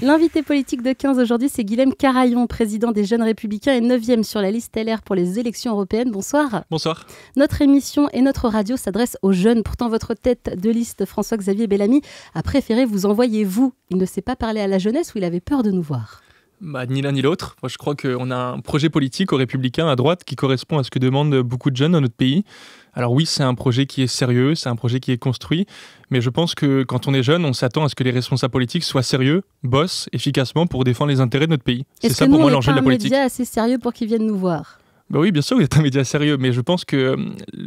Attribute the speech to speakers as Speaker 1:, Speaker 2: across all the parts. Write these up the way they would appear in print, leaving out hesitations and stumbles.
Speaker 1: L'invité politique de 15 aujourd'hui, c'est Guilhem Carayon, président des Jeunes Républicains et 9e sur la liste LR pour les élections européennes. Bonsoir.
Speaker 2: Bonsoir.
Speaker 1: Notre émission et notre radio s'adressent aux jeunes. Pourtant, votre tête de liste, François-Xavier Bellamy, a préféré vous envoyer vous. Il ne sait pas parler à la jeunesse ou il avait peur de nous voir?
Speaker 2: Ni l'un ni l'autre. Moi, je crois qu'on a un projet politique aux Républicains à droite qui correspond à ce que demandent beaucoup de jeunes dans notre pays. Alors oui, c'est un projet qui est sérieux, c'est un projet qui est construit, mais je pense que quand on est jeune, on s'attend à ce que les responsables politiques soient sérieux, bossent efficacement pour défendre les intérêts de notre pays. C'est ça pour moi l'enjeu de la politique.
Speaker 1: Est-ce que nous, on est un média assez sérieux pour qu'ils viennent nous voir?
Speaker 2: Bah oui, bien sûr, vous êtes un média sérieux, mais je pense que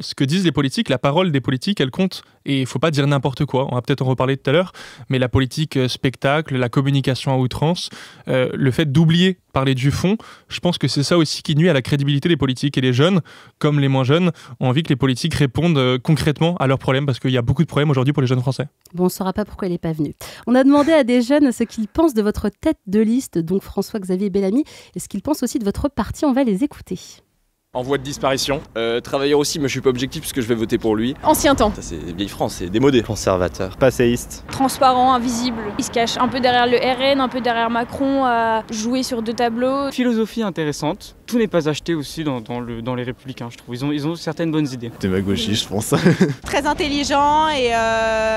Speaker 2: ce que disent les politiques, la parole des politiques, elle compte. Et il ne faut pas dire n'importe quoi. On va peut-être en reparler tout à l'heure, mais la politique spectacle, la communication à outrance, le fait d'oublier parler du fond, je pense que c'est ça aussi qui nuit à la crédibilité des politiques. Et les jeunes, comme les moins jeunes, ont envie que les politiques répondent concrètement à leurs problèmes, parce qu'il y a beaucoup de problèmes aujourd'hui pour les jeunes Français.
Speaker 1: Bon, on ne saura pas pourquoi il n'est pas venu. On a demandé à des jeunes ce qu'ils pensent de votre tête de liste, donc François-Xavier Bellamy, et ce qu'ils pensent aussi de votre parti. On va les écouter.
Speaker 3: En voie de disparition. Travailleur aussi, mais je suis pas objectif puisque je vais voter pour lui.
Speaker 4: Ancien temps.
Speaker 3: Ça c'est vieille France, c'est démodé.
Speaker 5: Conservateur. Passéiste.
Speaker 4: Transparent, invisible. Il se cache un peu derrière le RN, un peu derrière Macron, à jouer sur deux tableaux.
Speaker 6: Philosophie intéressante. Tout n'est pas acheté aussi dans les Républicains, je trouve. Ils ont certaines bonnes idées.
Speaker 5: Démagogie, je pense.
Speaker 7: Très intelligent,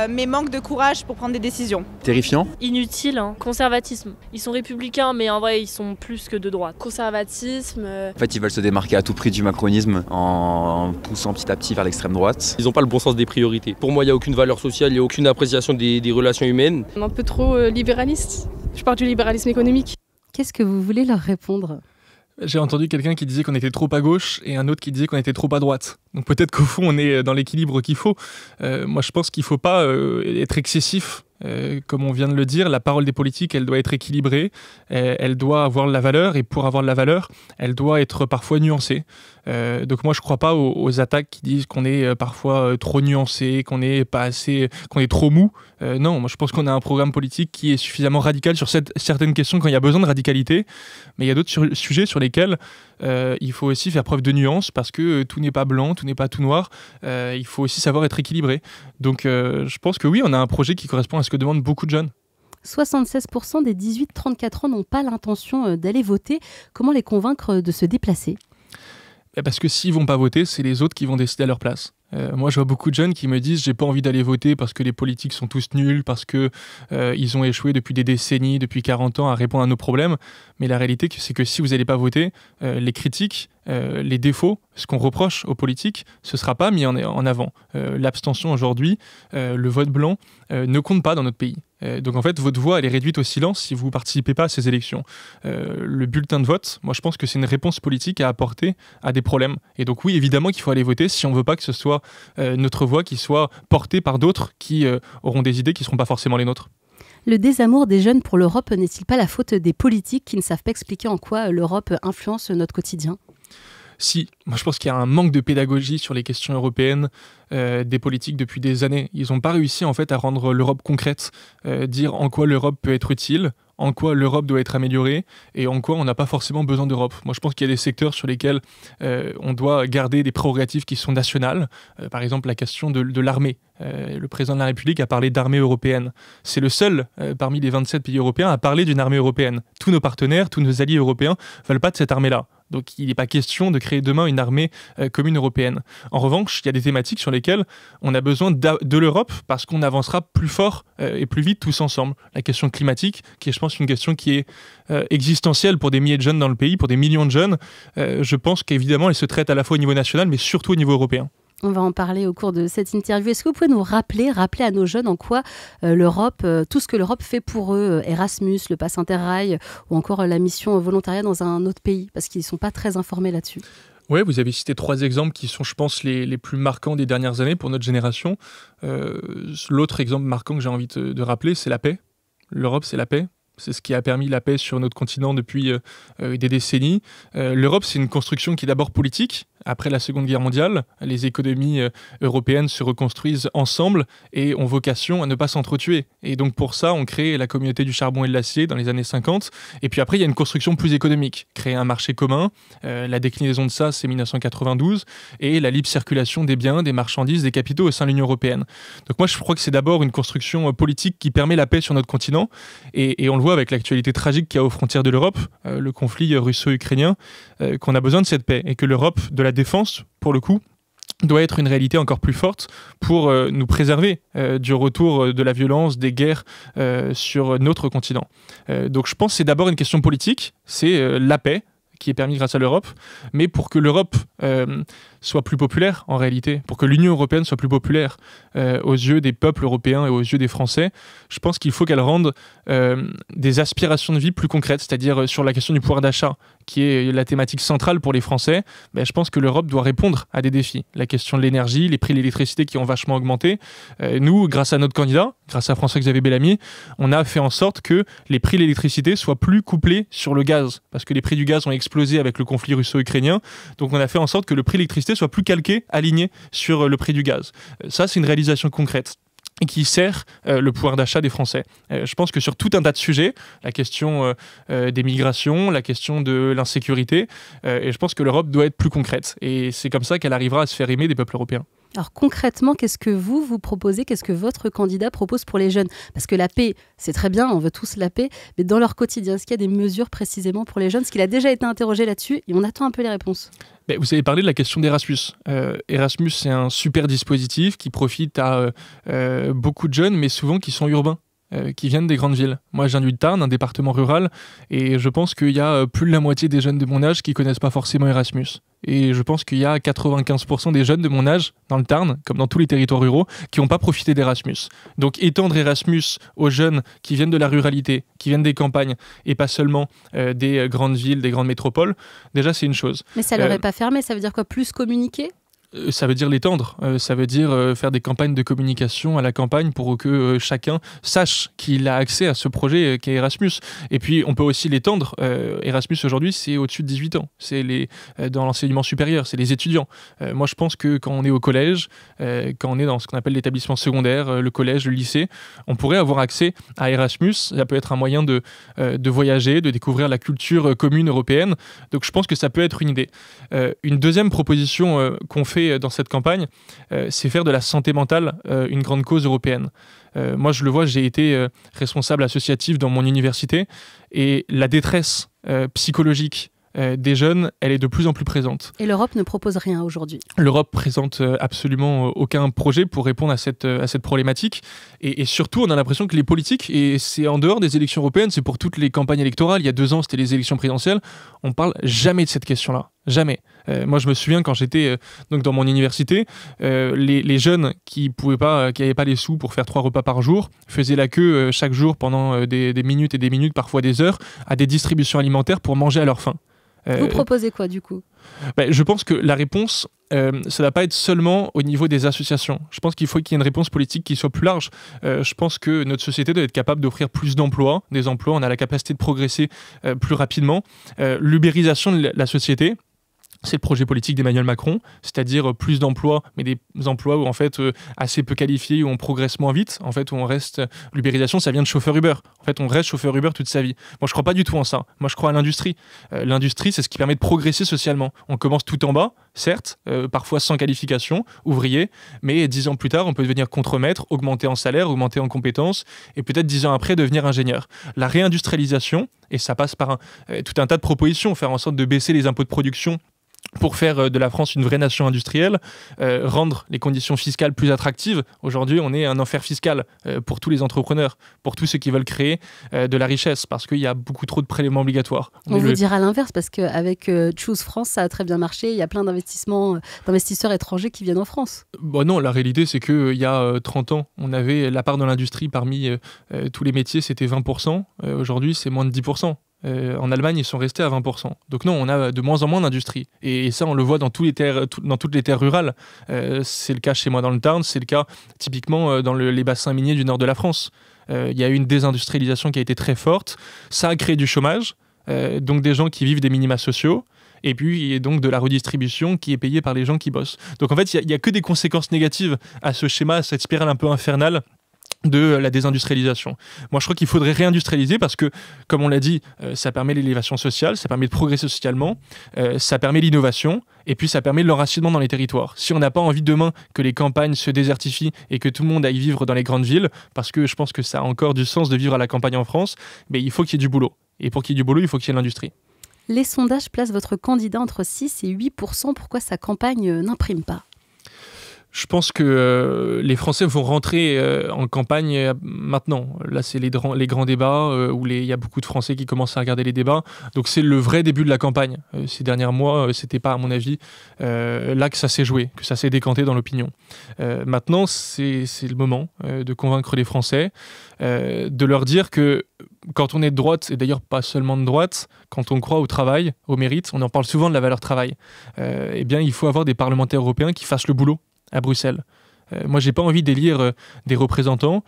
Speaker 7: mais manque de courage pour prendre des décisions.
Speaker 3: Terrifiant.
Speaker 8: Inutile, conservatisme. Ils sont républicains, mais en vrai, ils sont plus que de droite. Conservatisme.
Speaker 3: En fait, ils veulent se démarquer à tout prix du macronisme en poussant petit à petit vers l'extrême droite.
Speaker 9: Ils n'ont pas le bon sens des priorités. Pour moi, il n'y a aucune valeur sociale, il n'y a aucune appréciation des relations humaines.
Speaker 4: Un peu trop libéraliste. Je parle du libéralisme économique.
Speaker 1: Qu'est-ce que vous voulez leur répondre?
Speaker 2: J'ai entendu quelqu'un qui disait qu'on était trop à gauche et un autre qui disait qu'on était trop à droite. Donc peut-être qu'au fond, on est dans l'équilibre qu'il faut. Moi, je pense qu'il ne faut pas être excessif. Comme on vient de le dire, la parole des politiques, elle doit être équilibrée, elle doit avoir de la valeur, et pour avoir de la valeur, elle doit être parfois nuancée. Donc moi, je ne crois pas aux attaques qui disent qu'on est parfois trop nuancé, qu'on est pas assez, qu'on est trop mou. Non, moi je pense qu'on a un programme politique qui est suffisamment radical sur certaines questions quand il y a besoin de radicalité, mais il y a d'autres sujets sur lesquels il faut aussi faire preuve de nuance, parce que tout n'est pas blanc, tout n'est pas tout noir. Il faut aussi savoir être équilibré. Donc je pense que oui, on a un projet qui correspond à ce que demandent beaucoup de jeunes.
Speaker 1: 76% des 18-34 ans n'ont pas l'intention d'aller voter. Comment les convaincre de se déplacer?
Speaker 2: Parce que s'ils ne vont pas voter, c'est les autres qui vont décider à leur place. Moi, je vois beaucoup de jeunes qui me disent « j'ai pas envie d'aller voter parce que les politiques sont tous nuls, parce que ils ont échoué depuis des décennies, depuis 40 ans à répondre à nos problèmes ». Mais la réalité, c'est que si vous n'allez pas voter, les critiques, les défauts, ce qu'on reproche aux politiques, ce ne sera pas mis en avant. L'abstention aujourd'hui, le vote blanc, ne compte pas dans notre pays. Donc en fait, votre voix, elle est réduite au silence si vous ne participez pas à ces élections. Le bulletin de vote, moi je pense que c'est une réponse politique à apporter à des problèmes. Et donc oui, évidemment qu'il faut aller voter si on ne veut pas que ce soit notre voix qui soit portée par d'autres qui auront des idées qui ne seront pas forcément les nôtres.
Speaker 1: Le désamour des jeunes pour l'Europe n'est-il pas la faute des politiques qui ne savent pas expliquer en quoi l'Europe influence notre quotidien ?
Speaker 2: Si, moi je pense qu'il y a un manque de pédagogie sur les questions européennes des politiques depuis des années. Ils n'ont pas réussi en fait à rendre l'Europe concrète, dire en quoi l'Europe peut être utile, en quoi l'Europe doit être améliorée et en quoi on n'a pas forcément besoin d'Europe. Moi je pense qu'il y a des secteurs sur lesquels on doit garder des prérogatives qui sont nationales, par exemple la question de l'armée. Le président de la République a parlé d'armée européenne. C'est le seul parmi les 27 pays européens à parler d'une armée européenne. Tous nos partenaires, tous nos alliés européens ne veulent pas de cette armée-là. Donc il n'est pas question de créer demain une armée commune européenne. En revanche, il y a des thématiques sur lesquelles on a besoin de l'Europe parce qu'on avancera plus fort et plus vite tous ensemble. La question climatique, qui est je pense une question qui est existentielle pour des milliers de jeunes dans le pays, pour des millions de jeunes, je pense qu'évidemment elle se traite à la fois au niveau national mais surtout au niveau européen.
Speaker 1: On va en parler au cours de cette interview. Est-ce que vous pouvez nous rappeler à nos jeunes en quoi l'Europe, tout ce que l'Europe fait pour eux, Erasmus, le Pass Interrail ou encore la mission volontariat dans un autre pays, parce qu'ils ne sont pas très informés là-dessus.
Speaker 2: Oui, vous avez cité 3 exemples qui sont, je pense, les plus marquants des dernières années pour notre génération. L'autre exemple marquant que j'ai envie de rappeler, c'est la paix. L'Europe, c'est la paix. C'est ce qui a permis la paix sur notre continent depuis des décennies. L'Europe, c'est une construction qui est d'abord politique, après la Seconde Guerre mondiale, les économies européennes se reconstruisent ensemble et ont vocation à ne pas s'entretuer. Et donc pour ça, on crée la communauté du charbon et de l'acier dans les années 50. Et puis après, il y a une construction plus économique. Créer un marché commun, la déclinaison de ça, c'est 1992, et la libre circulation des biens, des marchandises, des capitaux au sein de l'Union européenne. Donc moi, je crois que c'est d'abord une construction politique qui permet la paix sur notre continent. Et on le voit avec l'actualité tragique qu'il y a aux frontières de l'Europe, le conflit russo-ukrainien, qu'on a besoin de cette paix et que l'Europe de la défense, pour le coup, doit être une réalité encore plus forte pour nous préserver du retour de la violence, des guerres sur notre continent. Donc je pense que c'est d'abord une question politique, c'est la paix qui est permise grâce à l'Europe, mais pour que l'Europe soit plus populaire en réalité, pour que l'Union européenne soit plus populaire aux yeux des peuples européens et aux yeux des Français, je pense qu'il faut qu'elle rende des aspirations de vie plus concrètes, c'est-à-dire sur la question du pouvoir d'achat, qui est la thématique centrale pour les Français. Je pense que l'Europe doit répondre à des défis. La question de l'énergie, les prix de l'électricité qui ont vachement augmenté. Nous, grâce à notre candidat, grâce à François-Xavier Bellamy, on a fait en sorte que les prix de l'électricité soient plus couplés sur le gaz, parce que les prix du gaz ont explosé avec le conflit russo-ukrainien. Donc on a fait en sorte que le prix de l'électricité soit plus calqué, aligné sur le prix du gaz. Ça, c'est une réalisation concrète et qui sert le pouvoir d'achat des Français. Je pense que sur tout un tas de sujets, la question des migrations, la question de l'insécurité, et je pense que l'Europe doit être plus concrète. Et c'est comme ça qu'elle arrivera à se faire aimer des peuples européens.
Speaker 1: Alors concrètement, qu'est-ce que vous proposez, qu'est-ce que votre candidat propose pour les jeunes? Parce que la paix, c'est très bien, on veut tous la paix, mais dans leur quotidien, est-ce qu'il y a des mesures précisément pour les jeunes? Parce qu'il a déjà été interrogé là-dessus et on attend un peu les réponses.
Speaker 2: Vous avez parlé de la question d'Erasmus. Erasmus, c'est un super dispositif qui profite à beaucoup de jeunes, mais souvent qui sont urbains, qui viennent des grandes villes. Moi, je viens du Tarn, un département rural, et je pense qu'il y a plus de la moitié des jeunes de mon âge qui ne connaissent pas forcément Erasmus. Et je pense qu'il y a 95% des jeunes de mon âge, dans le Tarn, comme dans tous les territoires ruraux, qui n'ont pas profité d'Erasmus. Donc étendre Erasmus aux jeunes qui viennent de la ruralité, qui viennent des campagnes, et pas seulement des grandes villes, des grandes métropoles, déjà c'est une chose.
Speaker 1: Mais ça ne leur est pas fermé, ça veut dire quoi? Plus communiquer?
Speaker 2: Ça veut dire l'étendre, ça veut dire faire des campagnes de communication à la campagne pour que chacun sache qu'il a accès à ce projet qu'est Erasmus. Et puis on peut aussi l'étendre. Erasmus aujourd'hui c'est au-dessus de 18 ans, c'est dans l'enseignement supérieur, c'est les étudiants. Moi je pense que quand on est au collège, quand on est dans ce qu'on appelle l'établissement secondaire, le collège, le lycée, on pourrait avoir accès à Erasmus. Ça peut être un moyen de voyager, de découvrir la culture commune européenne. Donc je pense que ça peut être une idée. Une deuxième proposition qu'on fait dans cette campagne, c'est faire de la santé mentale une grande cause européenne. Moi, je le vois, j'ai été responsable associatif dans mon université et la détresse psychologique des jeunes, elle est de plus en plus présente.
Speaker 1: Et l'Europe ne propose rien aujourd'hui?
Speaker 2: L'Europe présente absolument aucun projet pour répondre à cette problématique. Et surtout, on a l'impression que les politiques, et c'est en dehors des élections européennes, c'est pour toutes les campagnes électorales, il y a 2 ans, c'était les élections présidentielles, on parle jamais de cette question-là. Jamais. Moi, je me souviens quand j'étais donc dans mon université, les jeunes qui n'avaient pas les sous pour faire 3 repas par jour, faisaient la queue chaque jour pendant des minutes et des minutes, parfois des heures, à des distributions alimentaires pour manger à leur faim.
Speaker 1: Vous proposez quoi du coup?
Speaker 2: Je pense que la réponse, ça ne va pas être seulement au niveau des associations. Je pense qu'il faut qu'il y ait une réponse politique qui soit plus large. Je pense que notre société doit être capable d'offrir plus d'emplois. Des emplois, on a la capacité de progresser plus rapidement. L'ubérisation de la société, c'est le projet politique d'Emmanuel Macron, c'est-à-dire plus d'emplois, mais des emplois où en fait assez peu qualifiés, où on progresse moins vite, en fait où on reste. L'ubérisation, ça vient de chauffeur Uber. En fait, on reste chauffeur Uber toute sa vie. Moi, je crois pas du tout en ça. Moi, je crois à l'industrie. L'industrie, c'est ce qui permet de progresser socialement. On commence tout en bas, certes, parfois sans qualification, ouvrier, mais 10 ans plus tard, on peut devenir contremaître, augmenter en salaire, augmenter en compétences, et peut-être 10 ans après devenir ingénieur. La réindustrialisation, et ça passe par tout un tas de propositions, faire en sorte de baisser les impôts de production pour faire de la France une vraie nation industrielle, rendre les conditions fiscales plus attractives. Aujourd'hui, on est un enfer fiscal pour tous les entrepreneurs, pour tous ceux qui veulent créer de la richesse, parce qu'il y a beaucoup trop de prélèvements obligatoires.
Speaker 1: On vous dira l'inverse, parce qu'avec Choose France, ça a très bien marché. Il y a plein d'investisseurs étrangers qui viennent en France.
Speaker 2: Non, la réalité, c'est qu'il y a 30 ans, on avait la part de l'industrie parmi tous les métiers, c'était 20%. Aujourd'hui, c'est moins de 10%. En Allemagne, ils sont restés à 20%. Donc non, on a de moins en moins d'industrie. Et ça, on le voit dans toutes les terres rurales. C'est le cas chez moi dans le Tarn, c'est le cas typiquement dans les bassins miniers du nord de la France. Il y a eu une désindustrialisation qui a été très forte. Ça a créé du chômage, donc des gens qui vivent des minima sociaux. et puis et donc de la redistribution qui est payée par les gens qui bossent. Donc en fait, il y a que des conséquences négatives à ce schéma, à cette spirale un peu infernale de la désindustrialisation. Moi, je crois qu'il faudrait réindustrialiser parce que, comme on l'a dit, ça permet l'élévation sociale, ça permet de progresser socialement, ça permet l'innovation, et puis ça permet l'enracinement dans les territoires. Si on n'a pas envie demain que les campagnes se désertifient et que tout le monde aille vivre dans les grandes villes, parce que je pense que ça a encore du sens de vivre à la campagne en France, mais il faut qu'il y ait du boulot. Et pour qu'il y ait du boulot, il faut qu'il y ait l'industrie.
Speaker 1: Les sondages placent votre candidat entre 6 et 8%. Pourquoi sa campagne n'imprime pas ?
Speaker 2: Je pense que les Français vont rentrer en campagne maintenant. Là, c'est les grands débats où il y a beaucoup de Français qui commencent à regarder les débats. Donc, c'est le vrai début de la campagne. Ces derniers mois, c'était pas, à mon avis, là que ça s'est joué, que ça s'est décanté dans l'opinion. Maintenant, c'est le moment de convaincre les Français, de leur dire que quand on est de droite, et d'ailleurs pas seulement de droite, quand on croit au travail, au mérite, on en parle souvent de la valeur travail, eh bien, il faut avoir des parlementaires européens qui fassent le boulot à Bruxelles. Moi, j'ai pas envie d'élire des représentants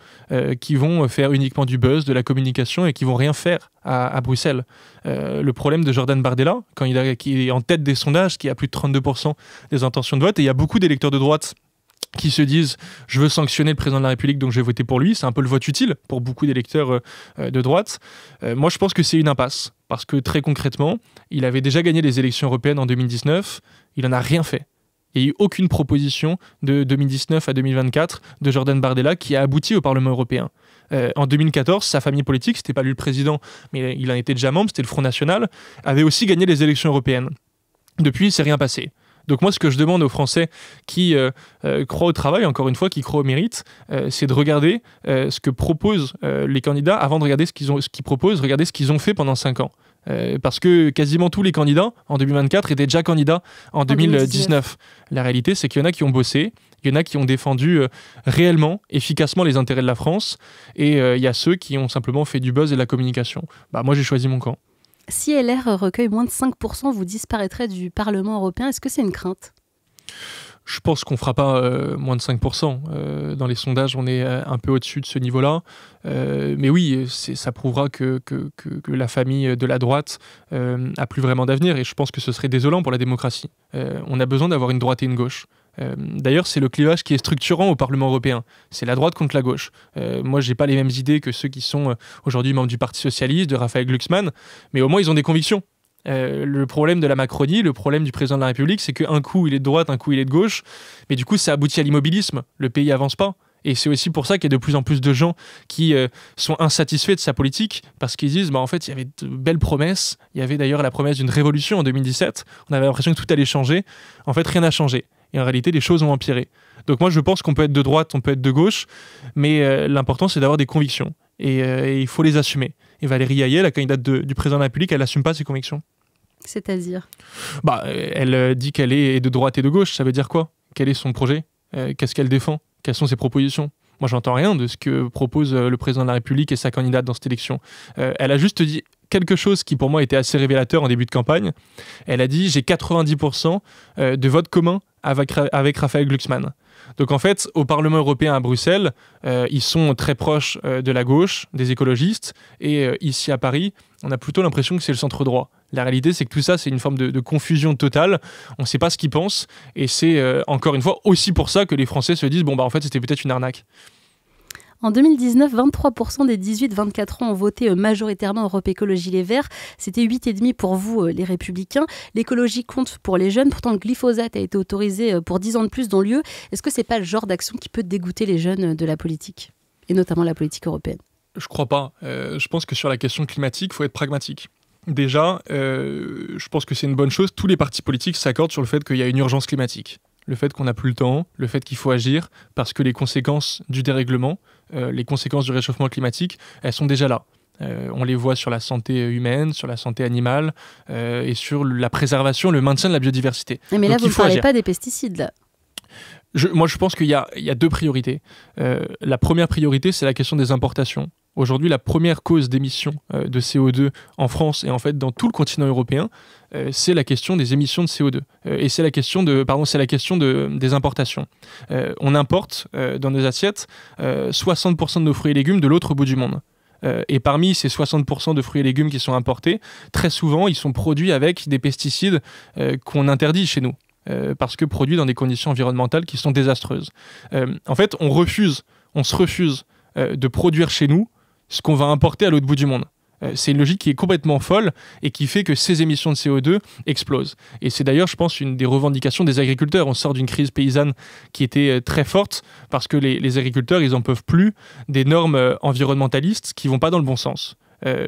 Speaker 2: qui vont faire uniquement du buzz, de la communication et qui vont rien faire à Bruxelles. Le problème de Jordan Bardella, qui est en tête des sondages, qui a plus de 32% des intentions de vote, et il y a beaucoup d'électeurs de droite qui se disent « je veux sanctionner le président de la République, donc je vais voter pour lui ». C'est un peu le vote utile pour beaucoup d'électeurs de droite. Moi, je pense que c'est une impasse, parce que très concrètement, il avait déjà gagné les élections européennes en 2019, il n'en a rien fait. Il n'y a eu aucune proposition de 2019 à 2024 de Jordan Bardella qui a abouti au Parlement européen. En 2014, sa famille politique, c'était pas lui le président, mais il en était déjà membre, c'était le Front National, avait aussi gagné les élections européennes. Depuis, il ne s'est rien passé. Donc moi, ce que je demande aux Français qui croient au travail, encore une fois, qui croient au mérite, c'est de regarder ce que proposent les candidats avant de regarder ce qu'ils proposent, regarder ce qu'ils ont fait pendant 5 ans. Parce que quasiment tous les candidats en 2024 étaient déjà candidats en 2019. La réalité, c'est qu'il y en a qui ont bossé, il y en a qui ont défendu réellement, efficacement les intérêts de la France, et il y a ceux qui ont simplement fait du buzz et de la communication. Moi, j'ai choisi mon camp.
Speaker 1: Si LR recueille moins de 5%, vous disparaîtrez du Parlement européen. Est-ce que c'est une crainte ?
Speaker 2: Je pense qu'on ne fera pas moins de 5%. Dans les sondages, on est un peu au-dessus de ce niveau-là. Mais oui, ça prouvera que la famille de la droite a plus vraiment d'avenir. Et je pense que ce serait désolant pour la démocratie. On a besoin d'avoir une droite et une gauche. D'ailleurs, c'est le clivage qui est structurant au Parlement européen. C'est la droite contre la gauche. Moi, j'ai pas les mêmes idées que ceux qui sont aujourd'hui membres du Parti Socialiste, de Raphaël Glucksmann. Mais au moins, ils ont des convictions. Le problème de la Macronie, le problème du président de la République, c'est qu'un coup il est de droite, un coup il est de gauche, mais du coup ça aboutit à l'immobilisme, le pays avance pas. Et c'est aussi pour ça qu'il y a de plus en plus de gens qui sont insatisfaits de sa politique, parce qu'ils disent, en fait, il y avait de belles promesses, il y avait d'ailleurs la promesse d'une révolution en 2017, on avait l'impression que tout allait changer, en fait rien n'a changé, et en réalité les choses ont empiré. Donc moi je pense qu'on peut être de droite, on peut être de gauche, mais l'important c'est d'avoir des convictions, et il faut les assumer. Et Valérie Hayet, la candidate du président de la République, elle n'assume pas ses convictions.
Speaker 1: C'est-à-dire ?
Speaker 2: Elle dit qu'elle est de droite et de gauche. Ça veut dire quoi ? Quel est son projet ? Qu'est-ce qu'elle défend ? Quelles sont ses propositions ? Moi, j'entends rien de ce que propose le président de la République et sa candidate dans cette élection. Elle a juste dit quelque chose qui, pour moi, était assez révélateur en début de campagne. Elle a dit « j'ai 90% de votes communs avec Raphaël Glucksmann ». Donc en fait, au Parlement européen à Bruxelles, ils sont très proches de la gauche, des écologistes, et ici à Paris, on a plutôt l'impression que c'est le centre-droit. La réalité, c'est que tout ça, c'est une forme de confusion totale, on ne sait pas ce qu'ils pensent, et c'est encore une fois aussi pour ça que les Français se disent « en fait, c'était peut-être une arnaque ».
Speaker 1: En 2019, 23% des 18-24 ans ont voté majoritairement Europe Écologie Les Verts. C'était 8,5% pour vous, les Républicains. L'écologie compte pour les jeunes. Pourtant, le glyphosate a été autorisé pour 10 ans de plus dans l'UE. Est-ce que ce n'est pas le genre d'action qui peut dégoûter les jeunes de la politique, et notamment la politique européenne ?
Speaker 2: Je crois pas. Je pense que sur la question climatique, il faut être pragmatique. Déjà, je pense que c'est une bonne chose. Tous les partis politiques s'accordent sur le fait qu'il y a une urgence climatique. Le fait qu'on n'a plus le temps, le fait qu'il faut agir, parce que les conséquences du dérèglement, les conséquences du réchauffement climatique, elles sont déjà là. On les voit sur la santé humaine, sur la santé animale et sur la préservation, le maintien de la biodiversité.
Speaker 1: Mais là, vous ne parlez pas des pesticides, là.
Speaker 2: Moi, je pense qu'il y a 2 priorités. La première priorité, c'est la question des importations. Aujourd'hui, la première cause d'émissions de CO2 en France et en fait dans tout le continent européen, c'est la question des émissions de CO2. Et c'est la question des importations. On importe dans nos assiettes 60% de nos fruits et légumes de l'autre bout du monde. Et parmi ces 60% de fruits et légumes qui sont importés, très souvent, ils sont produits avec des pesticides qu'on interdit chez nous. Parce que produits dans des conditions environnementales qui sont désastreuses. En fait, on se refuse de produire chez nous ce qu'on va importer à l'autre bout du monde. C'est une logique qui est complètement folle et qui fait que ces émissions de CO2 explosent. Et c'est d'ailleurs, je pense, une des revendications des agriculteurs. On sort d'une crise paysanne qui était très forte parce que les agriculteurs, ils n'en peuvent plus des normes environnementalistes qui ne vont pas dans le bon sens.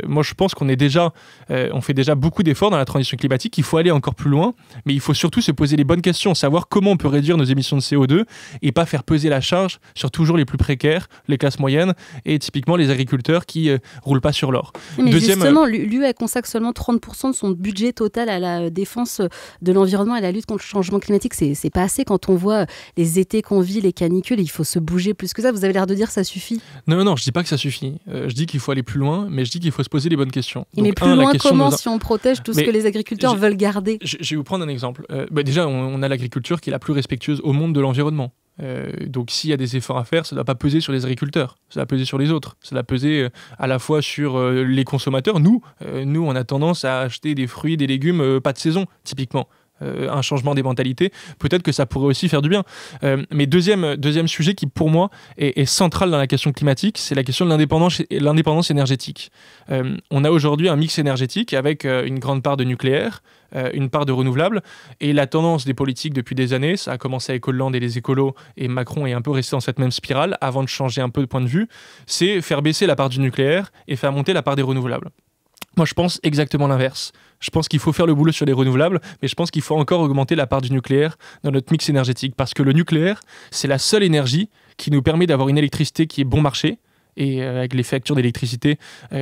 Speaker 2: Moi, je pense qu'on on fait déjà beaucoup d'efforts dans la transition climatique. Il faut aller encore plus loin, mais il faut surtout se poser les bonnes questions, savoir comment on peut réduire nos émissions de CO2 et pas faire peser la charge sur toujours les plus précaires, les classes moyennes et typiquement les agriculteurs qui roulent pas sur l'or.
Speaker 1: Mais justement, l'UE consacre seulement 30% de son budget total à la défense de l'environnement et à la lutte contre le changement climatique. C'est pas assez quand on voit les étés qu'on vit, les canicules. Il faut se bouger plus que ça. Vous avez l'air de dire que ça suffit.
Speaker 2: Non, je dis pas que ça suffit. Je dis qu'il faut aller plus loin, mais je dis qu'il faut se poser les bonnes questions.
Speaker 1: Mais plus loin, comment si on protège tout ce que les agriculteurs veulent garder?
Speaker 2: Je vais vous prendre un exemple. Déjà, on a l'agriculture qui est la plus respectueuse au monde de l'environnement. Donc s'il y a des efforts à faire, ça ne doit pas peser sur les agriculteurs, ça va peser sur les autres, ça va peser à la fois sur les consommateurs. Nous, on a tendance à acheter des fruits, des légumes pas de saison, typiquement. Un changement des mentalités, peut-être que ça pourrait aussi faire du bien. Mais deuxième sujet qui, pour moi, est central dans la question climatique, c'est la question de l'indépendance énergétique. On a aujourd'hui un mix énergétique avec une grande part de nucléaire, une part de renouvelable, et la tendance des politiques depuis des années, ça a commencé avec Hollande et les écolos, et Macron est un peu resté dans cette même spirale, avant de changer un peu de point de vue, c'est faire baisser la part du nucléaire et faire monter la part des renouvelables. Moi, je pense exactement l'inverse. Je pense qu'il faut faire le boulot sur les renouvelables, mais je pense qu'il faut encore augmenter la part du nucléaire dans notre mix énergétique. Parce que le nucléaire, c'est la seule énergie qui nous permet d'avoir une électricité qui est bon marché. Et avec les factures d'électricité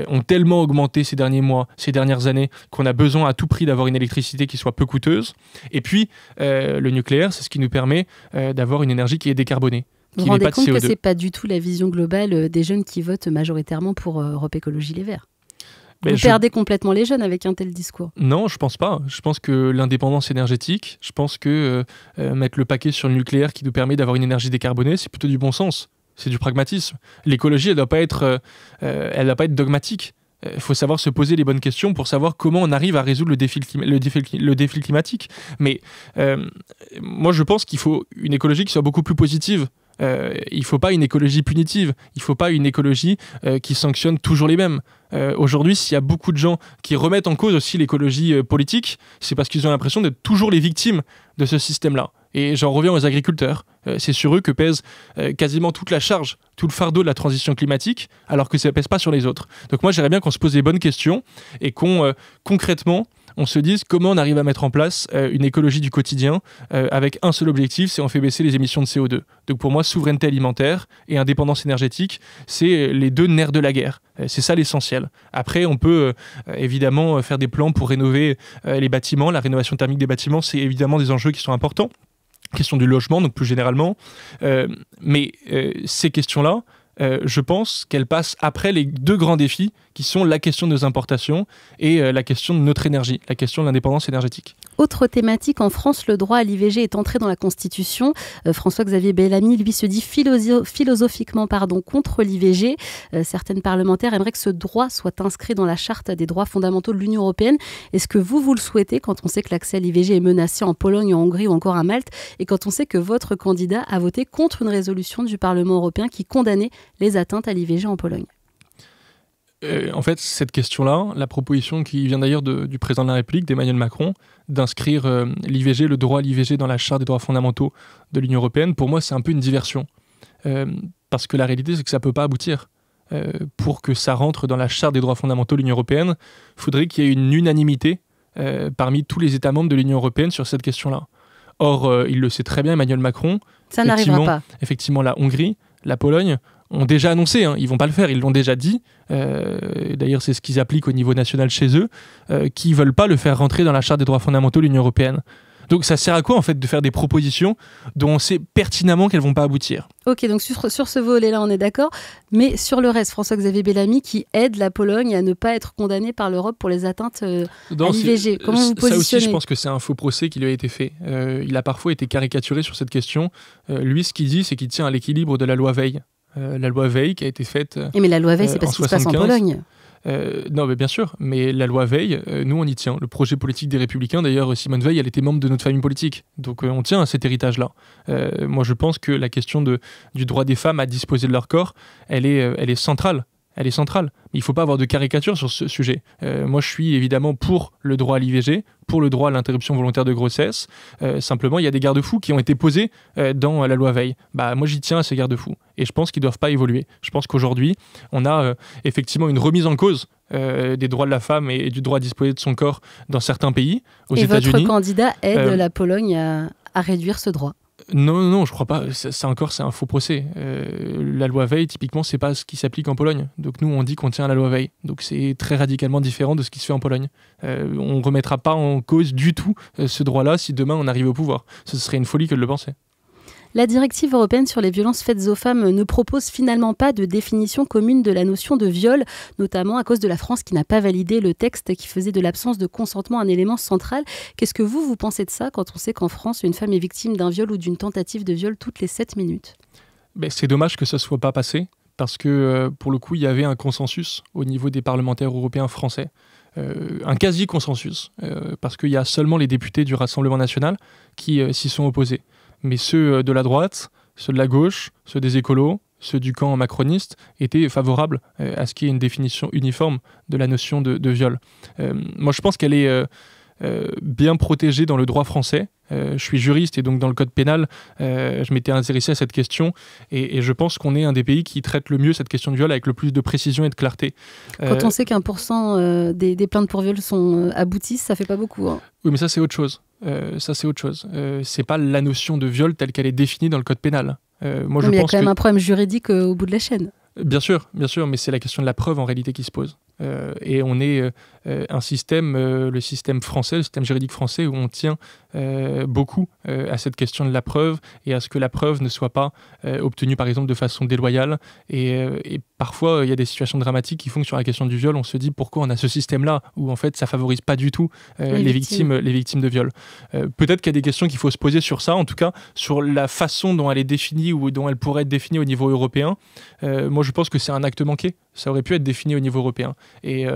Speaker 2: ont tellement augmenté ces derniers mois, ces dernières années, qu'on a besoin à tout prix d'avoir une électricité qui soit peu coûteuse. Et puis, le nucléaire, c'est ce qui nous permet d'avoir une énergie qui est décarbonée.
Speaker 1: Vous vous rendez compte que ce n'est pas du tout la vision globale des jeunes qui votent majoritairement pour Europe Écologie Les Verts? Vous perdez complètement les jeunes avec un tel discours.
Speaker 2: Non, je pense pas. Je pense que l'indépendance énergétique, je pense que mettre le paquet sur le nucléaire qui nous permet d'avoir une énergie décarbonée, c'est plutôt du bon sens. C'est du pragmatisme. L'écologie, elle doit pas être dogmatique. Il faut savoir se poser les bonnes questions pour savoir comment on arrive à résoudre le défi climatique. Mais moi, je pense qu'il faut une écologie qui soit beaucoup plus positive. Il ne faut pas une écologie punitive, il ne faut pas une écologie qui sanctionne toujours les mêmes. Aujourd'hui, s'il y a beaucoup de gens qui remettent en cause aussi l'écologie politique, c'est parce qu'ils ont l'impression d'être toujours les victimes de ce système-là. Et j'en reviens aux agriculteurs. C'est sur eux que pèse quasiment toute la charge, tout le fardeau de la transition climatique, alors que ça ne pèse pas sur les autres. Donc moi, j'aimerais bien qu'on se pose les bonnes questions et qu'on, concrètement, on se dise comment on arrive à mettre en place une écologie du quotidien avec un seul objectif, c'est on fait baisser les émissions de CO2. Donc pour moi, souveraineté alimentaire et indépendance énergétique, c'est les deux nerfs de la guerre. C'est ça l'essentiel. Après, on peut évidemment faire des plans pour rénover les bâtiments. La rénovation thermique des bâtiments, c'est évidemment des enjeux qui sont importants. Question du logement, donc plus généralement. Mais ces questions-là, je pense qu'elles passent après les deux grands défis qui sont la question de nos importations et la question de notre énergie, la question de l'indépendance énergétique.
Speaker 1: Autre thématique, en France, le droit à l'IVG est entré dans la Constitution. François-Xavier Bellamy, lui, se dit philosophiquement contre l'IVG. Certaines parlementaires aimeraient que ce droit soit inscrit dans la Charte des droits fondamentaux de l'Union européenne. Est-ce que vous le souhaitez quand on sait que l'accès à l'IVG est menacé en Pologne, en Hongrie ou encore à Malte, et quand on sait que votre candidat a voté contre une résolution du Parlement européen qui condamnait les atteintes à l'IVG en Pologne?
Speaker 2: En fait, cette question-là, la proposition qui vient d'ailleurs du président de la République, d'Emmanuel Macron, d'inscrire l'IVG, le droit à l'IVG dans la Charte des droits fondamentaux de l'Union européenne, pour moi, c'est un peu une diversion. Parce que la réalité, c'est que ça ne peut pas aboutir. Pour que ça rentre dans la Charte des droits fondamentaux de l'Union européenne, il faudrait qu'il y ait une unanimité parmi tous les États membres de l'Union européenne sur cette question-là. Or, il le sait très bien, Emmanuel Macron.
Speaker 1: Ça n'arrivera pas.
Speaker 2: Effectivement, la Hongrie, la Pologne ont déjà annoncé, ils vont pas le faire, ils l'ont déjà dit, d'ailleurs c'est ce qu'ils appliquent au niveau national chez eux, qu'ils veulent pas le faire rentrer dans la Charte des droits fondamentaux de l'Union européenne. Donc ça sert à quoi en fait de faire des propositions dont on sait pertinemment qu'elles vont pas aboutir?
Speaker 1: Ok, donc sur ce volet-là on est d'accord, mais sur le reste, François-Xavier Bellamy qui aide la Pologne à ne pas être condamnée par l'Europe pour les atteintes à l'IVG. Comment vous positionnez?
Speaker 2: Ça aussi, je pense que c'est un faux procès qui lui a été fait. Il a parfois été caricaturé sur cette question. Lui, ce qu'il dit, c'est qu'il tient à l'équilibre de la loi Veil. La loi Veil qui a été faite
Speaker 1: mais la loi Veil, c'est pas ce qui se passe en Pologne.
Speaker 2: Non, mais bien sûr, mais la loi Veil, nous on y tient. Le projet politique des Républicains, d'ailleurs, Simone Veil, elle était membre de notre famille politique. Donc on tient à cet héritage-là. Moi, je pense que la question du droit des femmes à disposer de leur corps, elle est centrale. Elle est centrale. Il ne faut pas avoir de caricature sur ce sujet. Moi, je suis évidemment pour le droit à l'IVG, pour le droit à l'interruption volontaire de grossesse. Simplement, il y a des garde-fous qui ont été posés dans la loi Veil. Moi, j'y tiens à ces garde-fous. Et je pense qu'ils ne doivent pas évoluer. Je pense qu'aujourd'hui, on a effectivement une remise en cause des droits de la femme et du droit à disposer de son corps dans certains pays. Aux États-Unis.
Speaker 1: Et votre candidat aide la Pologne à réduire ce droit?
Speaker 2: Non, je crois pas. C'est un faux procès. La loi Veil, typiquement, c'est pas ce qui s'applique en Pologne. Donc nous, on dit qu'on tient à la loi Veil. Donc c'est très radicalement différent de ce qui se fait en Pologne. On remettra pas en cause du tout ce droit-là si demain on arrive au pouvoir. Ce serait une folie que de le penser.
Speaker 1: La directive européenne sur les violences faites aux femmes ne propose finalement pas de définition commune de la notion de viol, notamment à cause de la France qui n'a pas validé le texte qui faisait de l'absence de consentement un élément central. Qu'est-ce que vous pensez de ça quand on sait qu'en France, une femme est victime d'un viol ou d'une tentative de viol toutes les 7 minutes ?
Speaker 2: C'est dommage que ça ne soit pas passé, parce que pour le coup, il y avait un consensus au niveau des parlementaires européens français. Un quasi-consensus, parce qu'il y a seulement les députés du Rassemblement national qui s'y sont opposés. Mais ceux de la droite, ceux de la gauche, ceux des écolos, ceux du camp macroniste étaient favorables à ce qu'il y ait une définition uniforme de la notion de viol. Moi, je pense qu'elle est bien protégée dans le droit français. Je suis juriste et donc dans le code pénal, je m'étais intéressé à cette question et je pense qu'on est un des pays qui traite le mieux cette question de viol avec le plus de précision et de clarté.
Speaker 1: Quand on sait qu'1% des plaintes pour viol aboutissent, ça fait pas beaucoup. Hein.
Speaker 2: Oui, mais ça c'est autre chose. C'est pas la notion de viol telle qu'elle est définie dans le code pénal. Moi,
Speaker 1: mais il y a quand même un problème juridique au bout de la chaîne.
Speaker 2: Bien sûr, mais c'est la question de la preuve en réalité qui se pose. Et on est un système, le système français, le système juridique français, où on tient beaucoup à cette question de la preuve et à ce que la preuve ne soit pas obtenue par exemple de façon déloyale. Et parfois, il y a des situations dramatiques qui font que sur la question du viol, on se dit pourquoi on a ce système-là, où en fait ça favorise pas du tout les victimes de viol. Peut-être qu'il y a des questions qu'il faut se poser sur ça, en tout cas sur la façon dont elle est définie ou dont elle pourrait être définie au niveau européen. Moi, je pense que c'est un acte manqué. Ça aurait pu être défini au niveau européen. Et